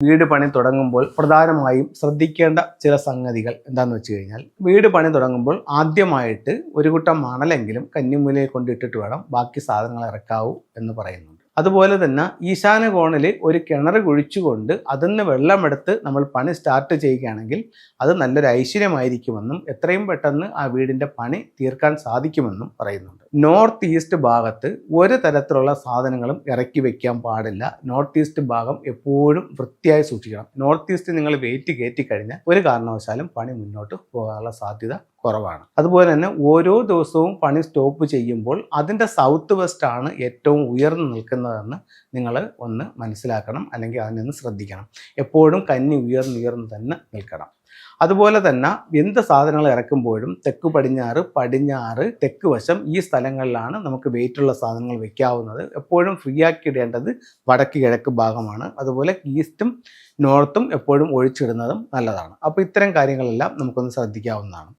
വീട് പണി തുടങ്ങുമ്പോൾ പ്രധാനമായും ശ്രദ്ധിക്കേണ്ട ചില സംഗതികൾ എന്താണെന്ന് വെച്ച് കഴിഞ്ഞാൽ, വീട് പണി തുടങ്ങുമ്പോൾ ആദ്യമായിട്ട് ഒരു കുട്ടം മണലെങ്കിലും കന്നിമൂലയിൽ കൊണ്ടിട്ടിട്ട് വേണം ബാക്കി സാധനങ്ങൾ ഇറക്കാവൂ എന്ന് പറയുന്നുണ്ട്. അതുപോലെ തന്നെ ഈശാന കോണിൽ ഒരു കിണർ കുഴിച്ചുകൊണ്ട് അതിന് വെള്ളമെടുത്ത് നമ്മൾ പണി സ്റ്റാർട്ട് ചെയ്യുകയാണെങ്കിൽ അത് നല്ലൊരു ഐശ്വര്യമായിരിക്കുമെന്നും എത്രയും പെട്ടെന്ന് ആ വീടിൻ്റെ പണി തീർക്കാൻ സാധിക്കുമെന്നും പറയുന്നുണ്ട്. നോർത്ത് ഈസ്റ്റ് ഭാഗത്ത് ഒരു തരത്തിലുള്ള സാധനങ്ങളും ഇറക്കി വെക്കാൻ പാടില്ല. നോർത്ത് ഈസ്റ്റ് ഭാഗം എപ്പോഴും വൃത്തിയായി സൂക്ഷിക്കണം. നോർത്ത് ഈസ്റ്റ് നിങ്ങൾ വെയിറ്റ് കയറ്റി കഴിഞ്ഞാൽ ഒരു കാരണവശാലും പണി മുന്നോട്ട് പോകാനുള്ള സാധ്യത കുറവാണ്. അതുപോലെ തന്നെ ഓരോ ദിവസവും പണി സ്റ്റോപ്പ് ചെയ്യുമ്പോൾ അതിൻ്റെ സൗത്ത് വെസ്റ്റ് ആണ് ഏറ്റവും ഉയർന്നു നിൽക്കുന്നതെന്ന് നിങ്ങൾ ഒന്ന് മനസ്സിലാക്കണം, അല്ലെങ്കിൽ അതിനൊന്ന് ശ്രദ്ധിക്കണം. എപ്പോഴും കന്നി ഉയർന്നുയർന്ന് തന്നെ നിൽക്കണം. അതുപോലെ തന്നെ എന്ത് സാധനങ്ങൾ ഇറക്കുമ്പോഴും തെക്ക് പടിഞ്ഞാറ് തെക്ക് വശം ഈ സ്ഥലങ്ങളിലാണ് നമുക്ക് വെയിറ്റുള്ള സാധനങ്ങൾ വെക്കാവുന്നത്. എപ്പോഴും ഫ്രീ ആക്കി ഇടേണ്ടത് വടക്ക് കിഴക്ക് ഭാഗമാണ്. അതുപോലെ ഈസ്റ്റും നോർത്തും എപ്പോഴും ഒഴിച്ചിടുന്നതും നല്ലതാണ്. അപ്പോൾ ഇത്തരം കാര്യങ്ങളെല്ലാം നമുക്കൊന്ന് ശ്രദ്ധിക്കാവുന്നതാണ്.